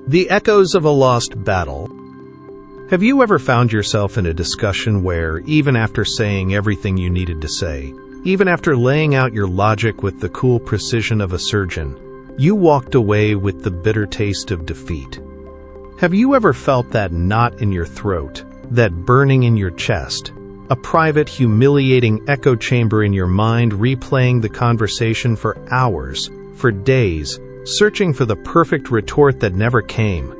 The echoes of a lost battle. Have you ever found yourself in a discussion where, even after saying everything you needed to say, even after laying out your logic with the cool precision of a surgeon, you walked away with the bitter taste of defeat? Have you ever felt that knot in your throat, that burning in your chest, a private, humiliating echo chamber in your mind replaying the conversation for hours, for days, searching for the perfect retort that never came?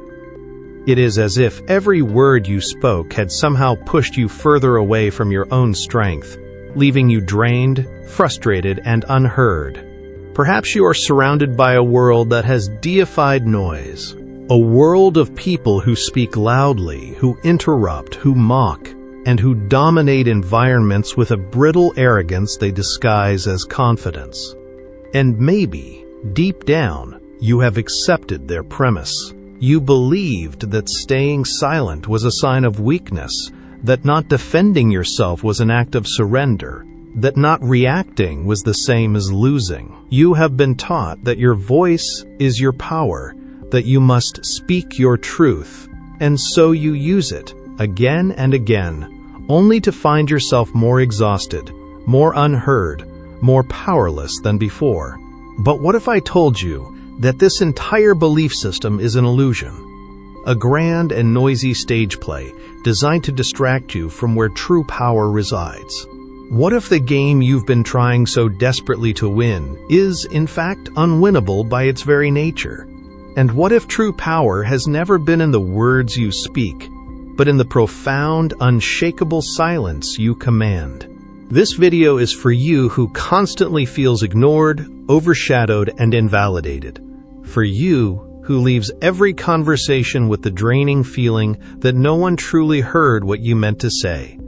It is as if every word you spoke had somehow pushed you further away from your own strength, leaving you drained, frustrated, and unheard. Perhaps you are surrounded by a world that has deified noise, a world of people who speak loudly, who interrupt, who mock, and who dominate environments with a brittle arrogance they disguise as confidence. And maybe, deep down, you have accepted their premise. You believed that staying silent was a sign of weakness, that not defending yourself was an act of surrender, that not reacting was the same as losing. You have been taught that your voice is your power, that you must speak your truth, and so you use it, again and again, only to find yourself more exhausted, more unheard, more powerless than before. But what if I told you that this entire belief system is an illusion, a grand and noisy stage play designed to distract you from where true power resides? What if the game you've been trying so desperately to win is, in fact, unwinnable by its very nature? And what if true power has never been in the words you speak, but in the profound, unshakable silence you command? This video is for you who constantly feels ignored, overshadowed, and invalidated. For you who leaves every conversation with the draining feeling that no one truly heard what you meant to say.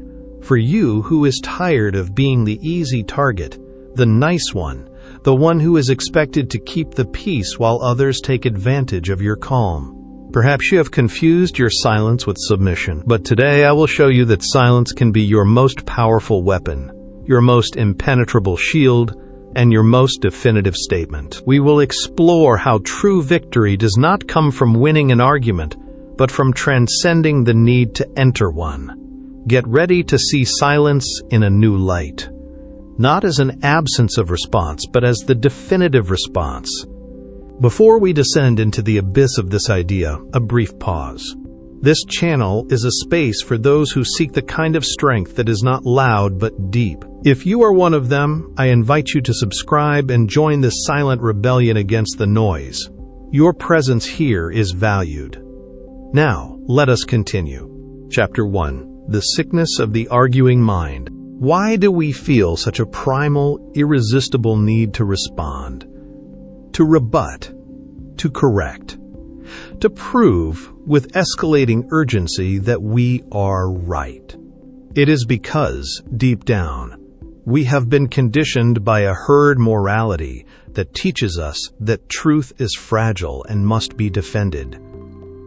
For you who is tired of being the easy target, the nice one, the one who is expected to keep the peace while others take advantage of your calm. Perhaps you have confused your silence with submission, but today I will show you that silence can be your most powerful weapon, your most impenetrable shield, and your most definitive statement. We will explore how true victory does not come from winning an argument, but from transcending the need to enter one. Get ready to see silence in a new light, not as an absence of response, but as the definitive response. Before we descend into the abyss of this idea, a brief pause. This channel is a space for those who seek the kind of strength that is not loud but deep. If you are one of them, I invite you to subscribe and join this silent rebellion against the noise. Your presence here is valued. Now, let us continue. Chapter 1. The Sickness of the Arguing Mind. Why do we feel such a primal, irresistible need to respond? To rebut? To correct? To prove, with escalating urgency, that we are right? It is because, deep down, we have been conditioned by a herd morality that teaches us that truth is fragile and must be defended,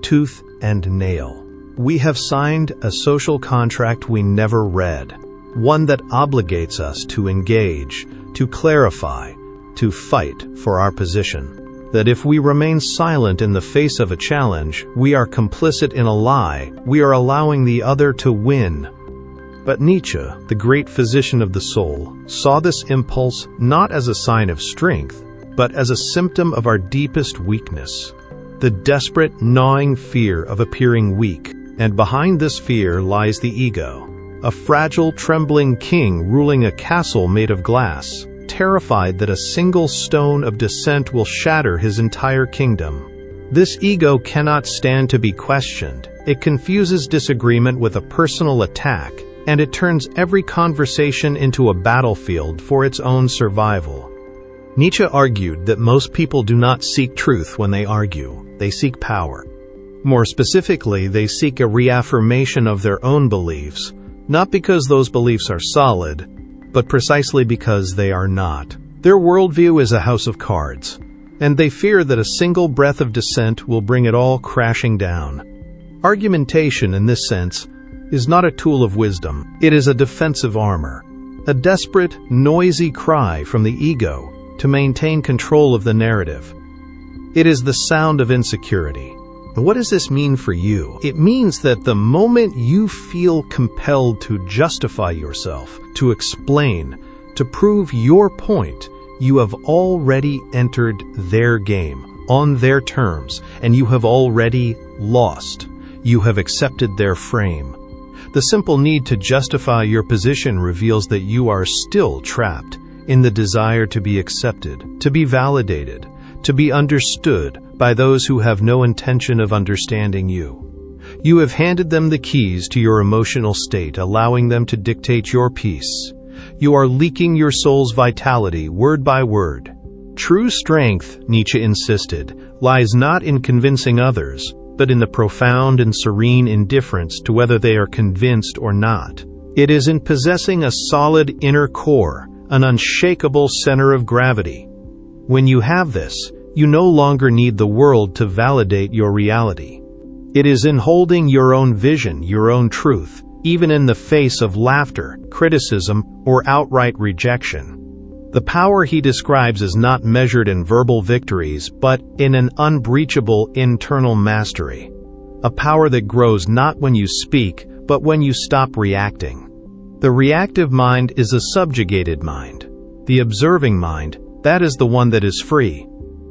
tooth and nail. We have signed a social contract we never read, one that obligates us to engage, to clarify, to fight for our position. That if we remain silent in the face of a challenge, we are complicit in a lie, we are allowing the other to win. But Nietzsche, the great physician of the soul, saw this impulse not as a sign of strength, but as a symptom of our deepest weakness, the desperate, gnawing fear of appearing weak. And behind this fear lies the ego, a fragile, trembling king ruling a castle made of glass, terrified that a single stone of dissent will shatter his entire kingdom. This ego cannot stand to be questioned. It confuses disagreement with a personal attack, and it turns every conversation into a battlefield for its own survival. Nietzsche argued that most people do not seek truth when they argue, they seek power. More specifically, they seek a reaffirmation of their own beliefs, not because those beliefs are solid, but precisely because they are not. Their worldview is a house of cards, and they fear that a single breath of dissent will bring it all crashing down. Argumentation, in this sense, is not a tool of wisdom. It is a defensive armor, a desperate, noisy cry from the ego, to maintain control of the narrative. It is the sound of insecurity. What does this mean for you? It means that the moment you feel compelled to justify yourself, to explain, to prove your point, you have already entered their game, on their terms, and you have already lost. You have accepted their frame. The simple need to justify your position reveals that you are still trapped in the desire to be accepted, to be validated, to be understood by those who have no intention of understanding you. You have handed them the keys to your emotional state, allowing them to dictate your peace. You are leaking your soul's vitality word by word. True strength, Nietzsche insisted, lies not in convincing others, but in the profound and serene indifference to whether they are convinced or not. It is in possessing a solid inner core, an unshakable center of gravity. When you have this, you no longer need the world to validate your reality. It is in holding your own vision, your own truth, even in the face of laughter, criticism, or outright rejection. The power he describes is not measured in verbal victories, but in an unbreachable internal mastery. A power that grows not when you speak, but when you stop reacting. The reactive mind is a subjugated mind. The observing mind, that is the one that is free.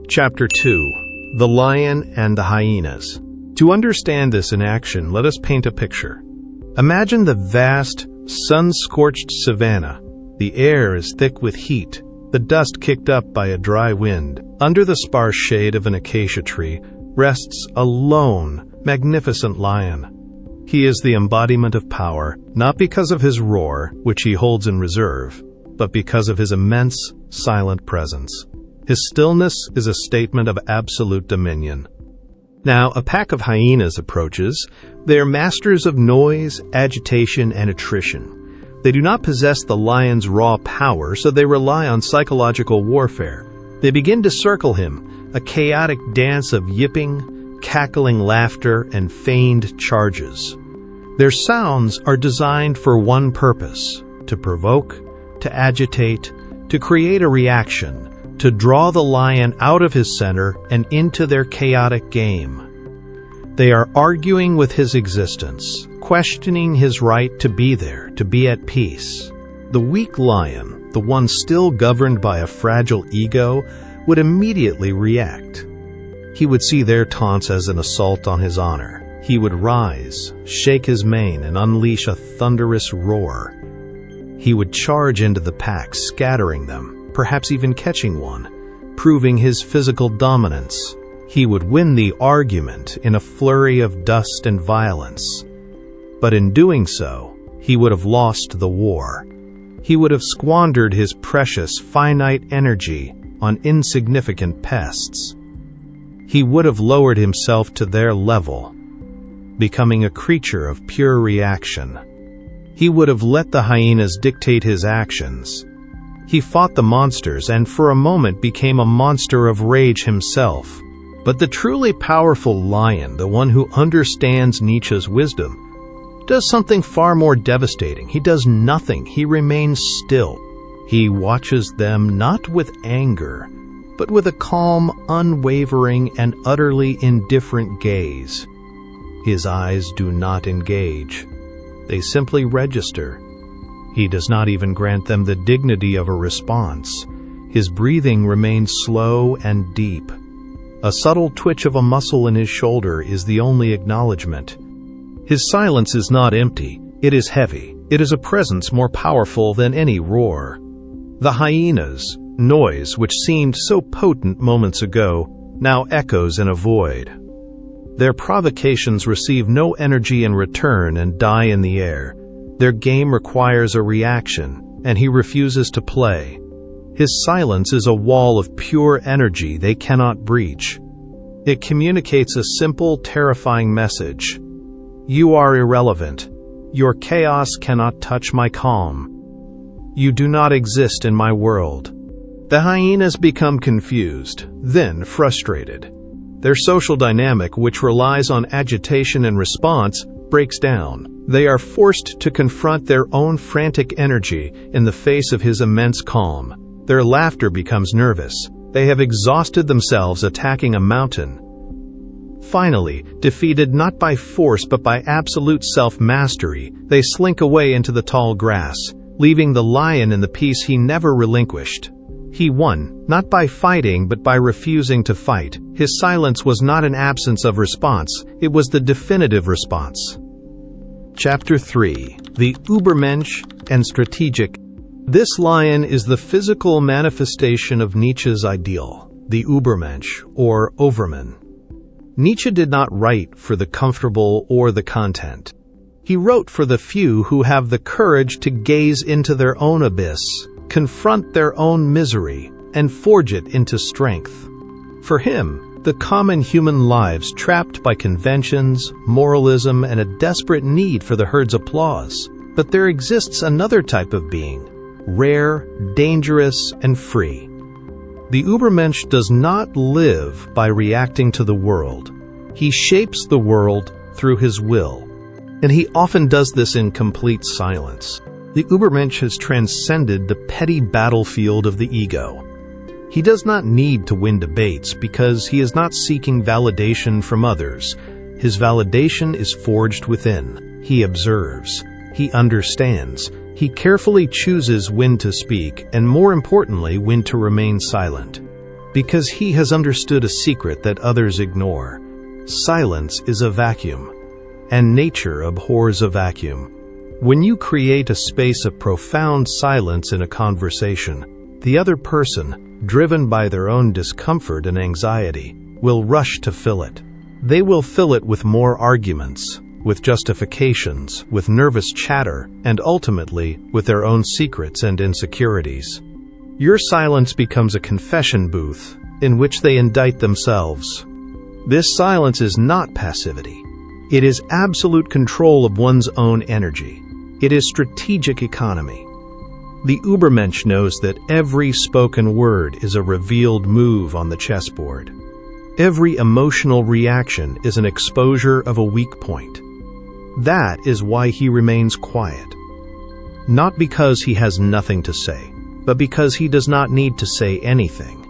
Chapter 2. The Lion and the Hyenas. To understand this in action, let us paint a picture. Imagine the vast, sun-scorched savanna. The air is thick with heat, the dust kicked up by a dry wind. Under the sparse shade of an acacia tree rests a lone, magnificent lion. He is the embodiment of power, not because of his roar, which he holds in reserve, but because of his immense, silent presence. His stillness is a statement of absolute dominion. Now, a pack of hyenas approaches. They are masters of noise, agitation, and attrition. They do not possess the lion's raw power, so they rely on psychological warfare. They begin to circle him, a chaotic dance of yipping, cackling laughter, and feigned charges. Their sounds are designed for one purpose: to provoke, to agitate, to create a reaction, to draw the lion out of his center and into their chaotic game. They are arguing with his existence, questioning his right to be there, to be at peace. The weak lion, the one still governed by a fragile ego, would immediately react. He would see their taunts as an assault on his honor. He would rise, shake his mane, and unleash a thunderous roar. He would charge into the pack, scattering them, perhaps even catching one, proving his physical dominance. He would win the argument in a flurry of dust and violence. But in doing so, he would have lost the war. He would have squandered his precious, finite energy on insignificant pests. He would have lowered himself to their level, becoming a creature of pure reaction. He would have let the hyenas dictate his actions. He fought the monsters and for a moment became a monster of rage himself. But the truly powerful lion, the one who understands Nietzsche's wisdom, does something far more devastating. He does nothing. He remains still. He watches them not with anger, but with a calm, unwavering, and utterly indifferent gaze. His eyes do not engage. They simply register. He does not even grant them the dignity of a response. His breathing remains slow and deep. A subtle twitch of a muscle in his shoulder is the only acknowledgement. His silence is not empty. It is heavy. It is a presence more powerful than any roar. The hyenas, noise which seemed so potent moments ago, now echoes in a void. Their provocations receive no energy in return and die in the air. Their game requires a reaction, and he refuses to play. His silence is a wall of pure energy they cannot breach. It communicates a simple, terrifying message. You are irrelevant. Your chaos cannot touch my calm. You do not exist in my world. The hyenas become confused, then frustrated. Their social dynamic, which relies on agitation and response, breaks down. They are forced to confront their own frantic energy in the face of his immense calm. Their laughter becomes nervous. They have exhausted themselves attacking a mountain. Finally, defeated not by force but by absolute self-mastery, they slink away into the tall grass, leaving the lion in the peace he never relinquished. He won, not by fighting but by refusing to fight. His silence was not an absence of response, it was the definitive response. Chapter 3. The Übermensch and Strategic. This lion is the physical manifestation of Nietzsche's ideal, the Übermensch, or Overman. Nietzsche did not write for the comfortable or the content. He wrote for the few who have the courage to gaze into their own abyss, confront their own misery, and forge it into strength. For him, the common human lives trapped by conventions, moralism, and a desperate need for the herd's applause. But there exists another type of being, rare, dangerous, and free. The Übermensch does not live by reacting to the world. He shapes the world through his will, and he often does this in complete silence. The Übermensch has transcended the petty battlefield of the ego. He does not need to win debates because he is not seeking validation from others. His validation is forged within. He observes. He understands. He carefully chooses when to speak, and more importantly, when to remain silent. Because he has understood a secret that others ignore. Silence is a vacuum, and nature abhors a vacuum. When you create a space of profound silence in a conversation, the other person, driven by their own discomfort and anxiety, will rush to fill it. They will fill it with more arguments, with justifications, with nervous chatter, and ultimately with their own secrets and insecurities. Your silence becomes a confession booth in which they indict themselves. This silence is not passivity. It is absolute control of one's own energy. It is strategic economy. The Übermensch knows that every spoken word is a revealed move on the chessboard. Every emotional reaction is an exposure of a weak point. That is why he remains quiet. Not because he has nothing to say, but because he does not need to say anything.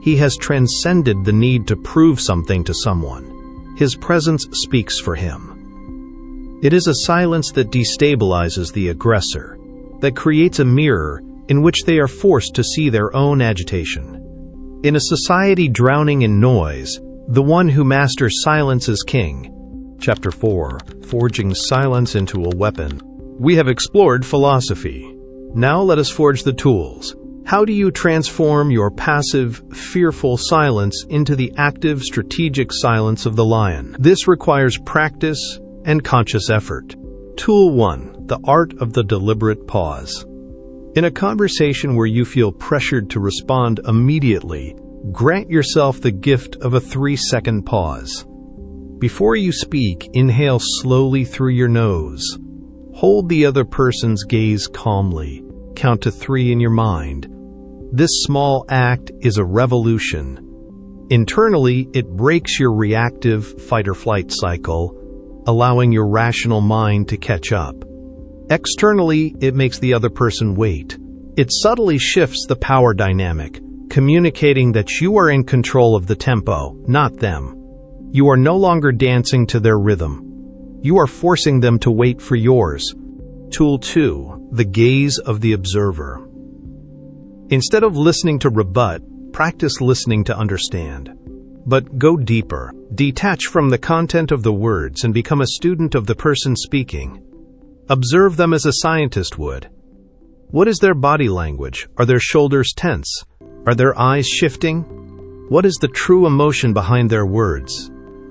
He has transcended the need to prove something to someone. His presence speaks for him. It is a silence that destabilizes the aggressor, that creates a mirror in which they are forced to see their own agitation. In a society drowning in noise, the one who masters silence is king. Chapter 4. Forging Silence into a Weapon. We have explored philosophy. Now let us forge the tools. How do you transform your passive, fearful silence into the active, strategic silence of the lion? This requires practice and conscious effort. Tool 1. The art of the deliberate pause. In a conversation where you feel pressured to respond immediately, grant yourself the gift of a 3-second pause. Before you speak, inhale slowly through your nose. Hold the other person's gaze calmly. Count to 3 in your mind. This small act is a revolution. Internally, it breaks your reactive fight-or-flight cycle, allowing your rational mind to catch up. Externally, it makes the other person wait. It subtly shifts the power dynamic, communicating that you are in control of the tempo, not them. You are no longer dancing to their rhythm. You are forcing them to wait for yours. Tool 2. The gaze of the observer. Instead of listening to rebut, practice listening to understand. But go deeper. Detach from the content of the words and become a student of the person speaking. Observe them as a scientist would. What is their body language? Are their shoulders tense? Are their eyes shifting? What is the true emotion behind their words?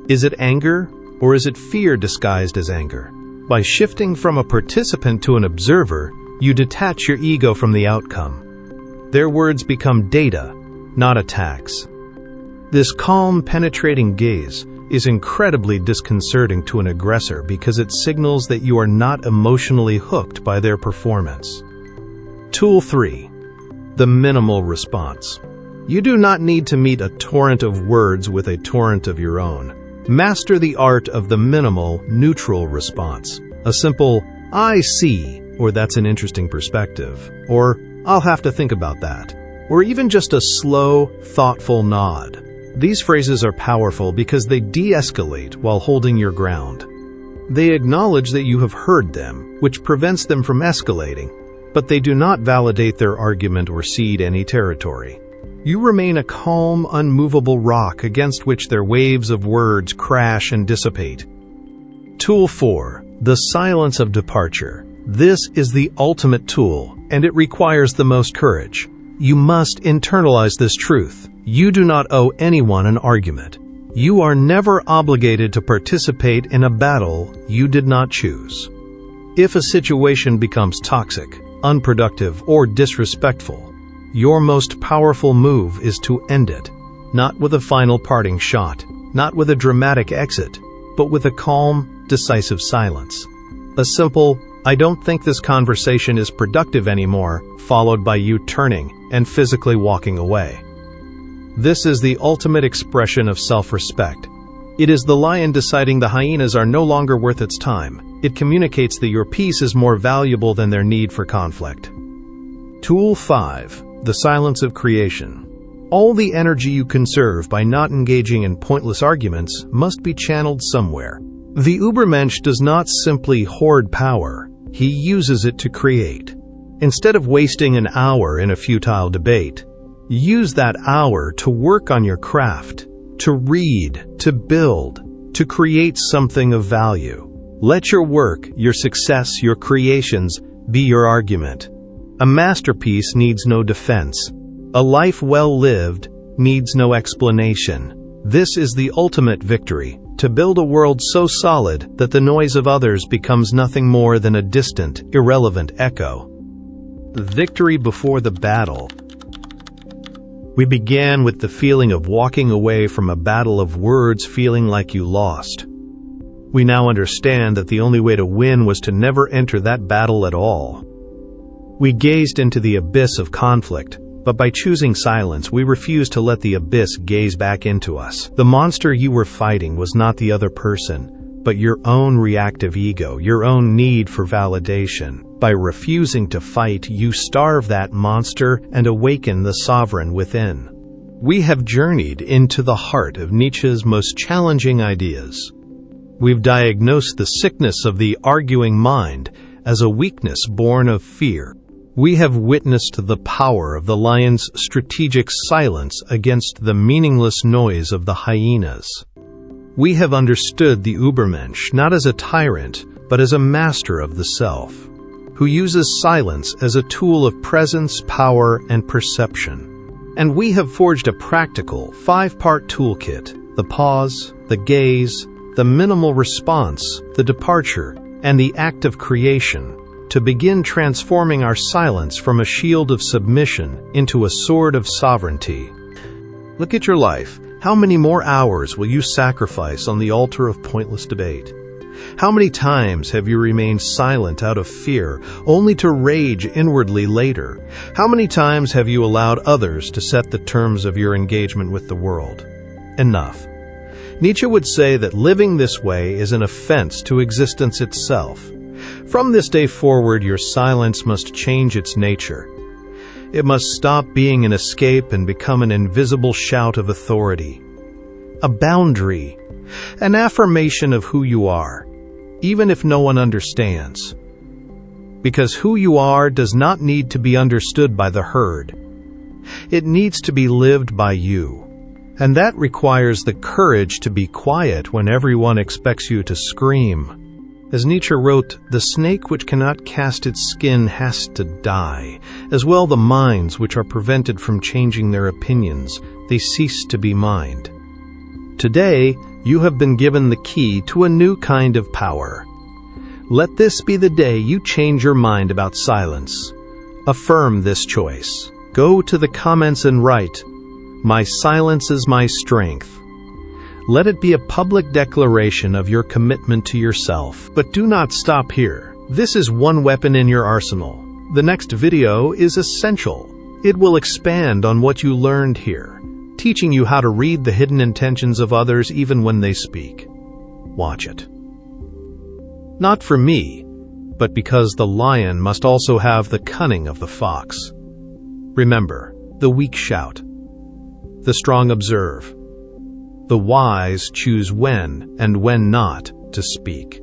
Is it anger, or is it fear disguised as anger? By shifting from a participant to an observer, you detach your ego from the outcome. Their words become data, not attacks. This calm, penetrating gaze is incredibly disconcerting to an aggressor because it signals that you are not emotionally hooked by their performance. Tool 3. The minimal response. You do not need to meet a torrent of words with a torrent of your own. Master the art of the minimal, neutral response. A simple, "I see," or "that's an interesting perspective," or "I'll have to think about that," or even just a slow, thoughtful nod. These phrases are powerful because they de-escalate while holding your ground. They acknowledge that you have heard them, which prevents them from escalating, but they do not validate their argument or cede any territory. You remain a calm, unmovable rock against which their waves of words crash and dissipate. Tool 4. The silence of departure. This is the ultimate tool, and it requires the most courage. You must internalize this truth. You do not owe anyone an argument. You are never obligated to participate in a battle you did not choose. If a situation becomes toxic, unproductive, or disrespectful, your most powerful move is to end it, not with a final parting shot, not with a dramatic exit, but with a calm, decisive silence. A simple, "I don't think this conversation is productive anymore," followed by you turning and physically walking away. This is the ultimate expression of self-respect. It is the lion deciding the hyenas are no longer worth its time. It communicates that your peace is more valuable than their need for conflict. Tool 5. The silence of creation. All the energy you conserve by not engaging in pointless arguments must be channeled somewhere. The Übermensch does not simply hoard power, he uses it to create. Instead of wasting an hour in a futile debate, use that hour to work on your craft, to read, to build, to create something of value. Let your work, your success, your creations be your argument. A masterpiece needs no defense. A life well lived needs no explanation. This is the ultimate victory, to build a world so solid that the noise of others becomes nothing more than a distant, irrelevant echo. Victory before the battle. We began with the feeling of walking away from a battle of words, feeling like you lost. We now understand that the only way to win was to never enter that battle at all. We gazed into the abyss of conflict, but by choosing silence, we refused to let the abyss gaze back into us. The monster you were fighting was not the other person, but your own reactive ego, your own need for validation. By refusing to fight, you starve that monster and awaken the sovereign within. We have journeyed into the heart of Nietzsche's most challenging ideas. We've diagnosed the sickness of the arguing mind as a weakness born of fear. We have witnessed the power of the lion's strategic silence against the meaningless noise of the hyenas. We have understood the Übermensch not as a tyrant, but as a master of the self, who uses silence as a tool of presence, power, and perception. And we have forged a practical, 5-part toolkit: the pause, the gaze, the minimal response, the departure, and the act of creation, to begin transforming our silence from a shield of submission into a sword of sovereignty. Look at your life. How many more hours will you sacrifice on the altar of pointless debate? How many times have you remained silent out of fear, only to rage inwardly later? How many times have you allowed others to set the terms of your engagement with the world? Enough. Nietzsche would say that living this way is an offense to existence itself. From this day forward, your silence must change its nature. It must stop being an escape and become an invisible shout of authority, a boundary, an affirmation of who you are, even if no one understands. Because who you are does not need to be understood by the herd. It needs to be lived by you. And that requires the courage to be quiet when everyone expects you to scream. As Nietzsche wrote, the snake which cannot cast its skin has to die. As well, the minds which are prevented from changing their opinions, they cease to be mind. Today, you have been given the key to a new kind of power. Let this be the day you change your mind about silence. Affirm this choice. Go to the comments and write, "My silence is my strength." Let it be a public declaration of your commitment to yourself. But do not stop here. This is one weapon in your arsenal. The next video is essential. It will expand on what you learned here, teaching you how to read the hidden intentions of others even when they speak. Watch it. Not for me, but because the lion must also have the cunning of the fox. Remember, The weak shout. The strong observe. The wise choose when and when not to speak.